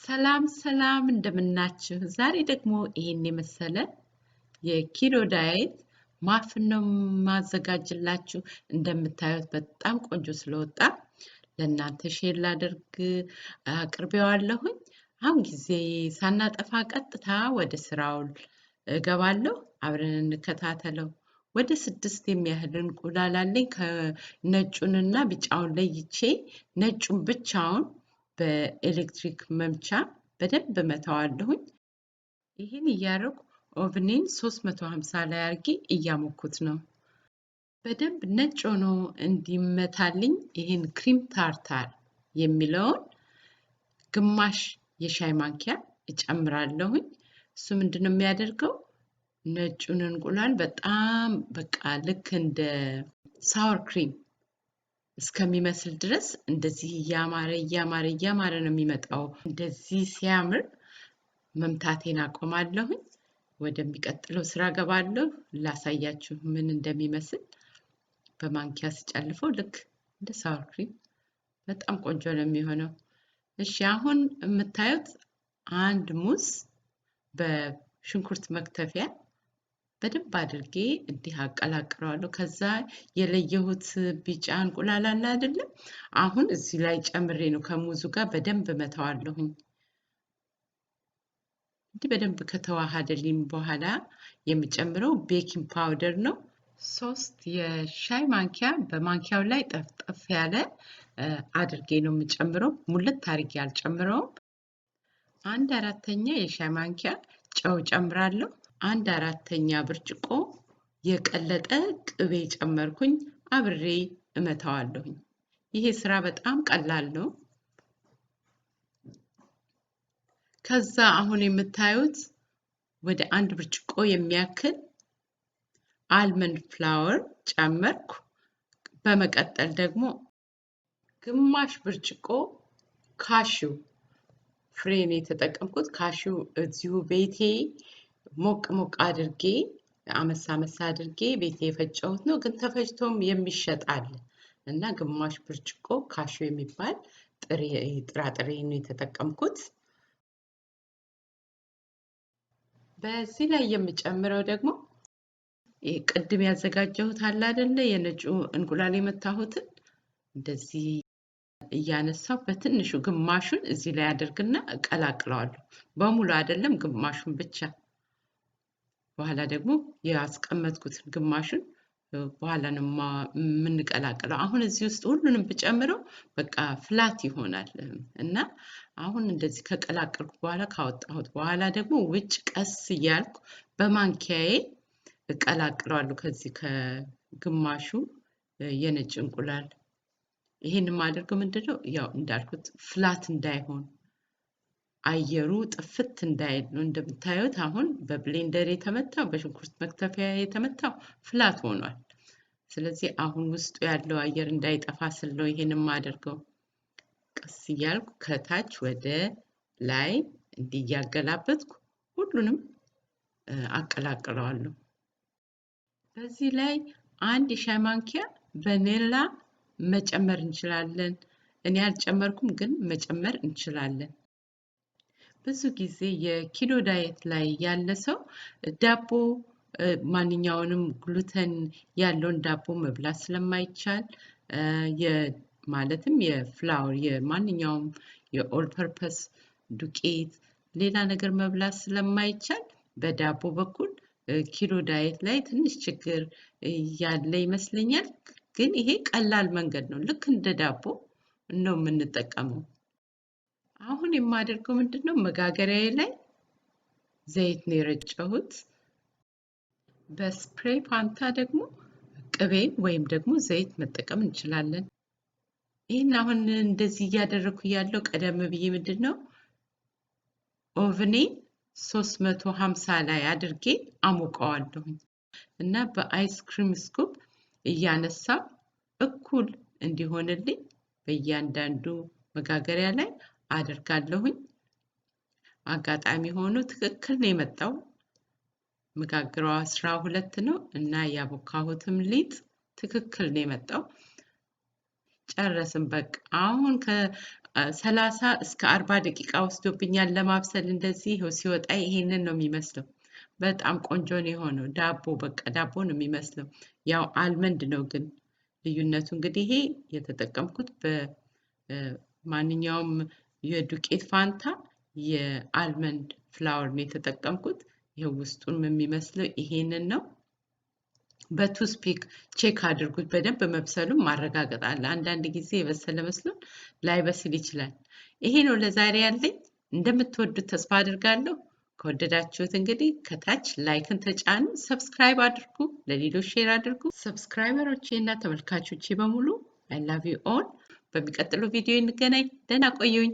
ሰላም ሰላም እንደምናችሁ ዛሬ ደግሞ ይሄን የመሰለ የኪሎ ዳይት ማፍን ነው ማዘጋጅላችሁ እንደምታዩት በጣም ቆንጆ ስለወጣ ለእናንተ ሼር ላደርግ አቅርቤዋለሁኝ አሁን ጊዜ ሳናጠፋ ቀጥታ ወደ ስራው እገባለሁ አብረን እንከታተለው ወደ 6 የሚያህል እንቁላል አለኝ ከነጩንና ቢጫውን ለይቼ ነጩን ብቻውን በኤሌክትሪክ መምቻ በደንብ መታዋለሁኝ ይሄን ያረኩ ኦቭኒን 350 ላይ አርጌ እያሞኩት ነው በደንብ ነጭ ሆኖ እንዲመታልኝ ይሄን ክሪም ታርታር የሚለውን ግማሽ የሻይ ማንኪያ እጨምራለሁኝ እሱ ምንድነው የሚያደርገው ነጩን እንቁላል በጣም በቃ ልክ እንደ ሳወር ክሪም እስከሚመስል ድረስ እንደዚህ ያማረ ነው የሚመጣው እንደዚህ ሲያምር መምታቴን አቆማለሁኝ ወደሚቀጥለው ስራ ገባለሁ ላሳያችሁ ምን እንደሚመስል በማንኪያ ስጨልፈው ልክ እንደ ሳወር ክሪም በጣም ቆንጆ ነው የሚሆነው እሺ አሁን የምታዩት አንድ ሙዝ በሽንኩርት መክተፊያ በደንብ አድርጌ እንዲህ አቀላቅለዋለሁ ከዛ የለየሁት ቢጫ እንቁላል አለ አይደል አሁን እዚህ ላይ ጨምሬ ነው ከሙዙ ጋር በደንብ መታዋለሁኝ እንዲህ በደንብ ከተዋሃደልኝ በኋላ የምጨምረው ቤኪንግ ፓውደር ነው 3 የሻይ ማንኪያ በማንኪያው ላይ ጠፍጠፍ ያለ አድርጌ ነው የምጨምረው ሙልት አድርጌ አልጨምረውም 1/4 የሻይ ማንኪያ ጨው ጨምራለሁ 1/4 ብርጭቆ የቀለጠ ቅቤ ጨመርኩኝ አብሬ እመታዋለሁኝ ይሄ ስራ በጣም ቀላል ነው ከዛ አሁን የምታዩት ወደ 1 ብርጭቆ የሚያክል አልመንድ ፍላወር ጨመርኩ በመቀጠል ደግሞ ግማሽ ብርጭቆ ካሽው ፍሬን የተጠቀምኩት ካሽው እዚሁ ቤቴ ሞቅ አድርጌ አመሳ አድርጌ ቤቴ የፈጨሁት ነው ግን ተፈጭቶም የሚሸጣል እና ግማሽ ብርጭቆ ካሽው የሚባል ጥራጥሬ ነው የተጠቀምኩት በዚህ ላይ የምጨምረው ደግሞ ቅድም ያዘጋጀሁት አለ አይደለ የነጩ እንቁላል የመታሁት እንደዚህ እያነሳው በትንሹ ግማሹን እዚህ ላይ አድርግና እቀላቅለዋለሁ በሙሉ አይደለም ግማሹን ብቻ በኋላ ደግሞ ያስቀመጥኩት ግማሹን በኋላ ነው ምንቀላቀለው አሁን እዚህ ውስጥ ሁሉንም ብጨምረው በቃ ፍላት ይሆናል እና አሁን እንደዚህ ከቀላቀልኩ በኋላ ካወጣሁት በኋላ ደግሞ ውጭ ቀስ እያልኩ በማንኪያዬ እቀላቅለዋለሁ ከዚህ ከግማሹ የነጭ እንቁላል ይሄን ማድረግ ምንድነው ያው እንዳልኩት ፍላት እንዳይሆን አየሩ ጥፍት እንዳይል ነው እንደምታዩት አሁን በብሌንደር የተመታው በሽንኩርት መክተፊያ የተመታው ፍላት ሆኗል ስለዚህ አሁን ውስጡ ያለው አየር እንዳይጠፋ ስለው ይሄንን ማድረገው ቀስ እያልኩ ከታች ወደ ላይ እንዲያገላበጥኩ ሁሉንም አቀላቅለዋለሁ በዚህ ላይ 1 ሻይ ማንኪያ ቫኒላ መጨመር እንችላለን እኔ አልጨመርኩም ግን መጨመር እንችላለን ብዙ ጊዜ የኪሎ ዳይት ላይ ያለ ሰው ዳቦ ማንኛውንም ግሉተን ያለውን ዳቦ መብላት ስለማይቻል ማለትም የፍላወር የማንኛውም የኦል ፐርፐስ ዱቄት ሌላ ነገር መብላት ስለማይቻል በዳቦ በኩል ኪሎ ዳይት ላይ ትንሽ ችግር ያለ ይመስለኛል ግን ይሄ ቀላል መንገድ ነው ልክ እንደ ዳቦ ነው የምንጠቀመው አሁን የማደርገው ምንድነው መጋገሪያዬ ላይ ዘይት ነው የረጨሁት በስፕሬይ ፓንታ ደግሞ ቅቤ ወይም ደግሞ ዘይት መጠቀም እንችላለን ይሄን አሁን እንደዚህ ያደረኩ ያለው ቀደም ብዬ ምንድነው ኦቭኔ 350 ላይ አድርጌ አሞቀዋለሁ እና በአይስክሪም ስኩፕ እያነሳ እኩል እንዲሆንልኝ በእያንዳንዱ መጋገሪያ ላይ አደርጋለሁኝ አጋጣሚ ሆኖ ትክክል ነው የመጣው መጋገሪያው 12 ነው እና ያቦካሁትም ሊጥ ትክክል ነው የመጣው ጨረስን በቃ አሁን ከ30 እስከ 40 ደቂቃ ወስዶብኛል ለማብሰል እንደዚህ ይኸው ሲወጣ ይሄንን ነው የሚመስለው በጣም ቆንጆ ነው የሆነው ዳቦ በቃ ዳቦ ነው የሚመስለው ያው አልመንድ ነው ግን ልዩነቱ እንግዲህ ይሄ የተጠቀምኩት በማንኛውም የዱቄት ፋንታ የአልመንድ ፍላወር ነው የተጠቀምኩት ይሄው ውስጡን የሚመስለው ይሄንን ነው በቱስፒክ ቼክ አድርጉት በደንብ መብሰሉን ማረጋገጥ አለ አንዳንድ ጊዜ የበሰለ መስሎ ላይበስል ይችላል ይሄ ነው ለዛሬ ያለኝ እንደምትወዱት ተስፋ አድርጋለሁ ከወደዳችሁት እንግዲህ ከታች ላይክን ተጫኑ ሰብስክራይብ አድርጉ ለሌሎች ሼር አድርጉ ሰብስክራይበሮቼና ተመልካቾቼ በሙሉ I love you all በሚቀጥለው ቪዲዮ እንገናኝ ደህና ቆዩኝ